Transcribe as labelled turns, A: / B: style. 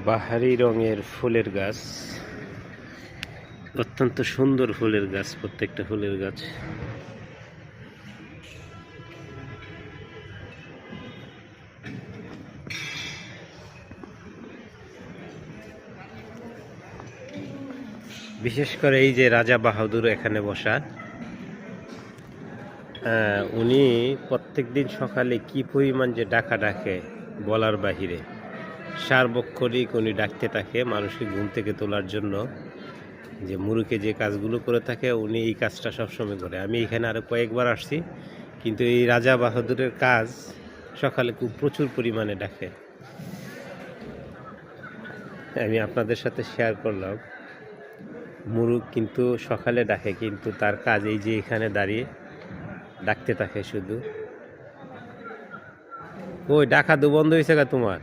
A: বাহারি রঙের ফুলের গাছ, অত্যন্ত সুন্দর ফুলের গাছ, প্রত্যেকটা ফুলের গাছ। বিশেষ করে এই যে রাজা বাহাদুর এখানে বসা, উনি প্রত্যেক দিন সকালে কি পরিমাণ যে ডাকা ডাকে বলার বাহিরে। সার্বক্ষণিক উনি ডাকতে থাকে মানুষকে ঘুম থেকে তোলার জন্য। যে মুরুকে যে কাজগুলো করে থাকে উনি এই কাজটা সবসময় করে। আমি এখানে আরও কয়েকবার আসছি, কিন্তু এই রাজা বাহাদুরের কাজ সকালে খুব প্রচুর পরিমাণে ডাকে। আমি আপনাদের সাথে শেয়ার করলাম। মুরুগ কিন্তু সকালে ডাকে, কিন্তু তার কাজ এই যে এখানে দাঁড়িয়ে ডাকতে থাকে শুধু। ওই ডাকা তো বন্ধ হয়েছে গা তোমার।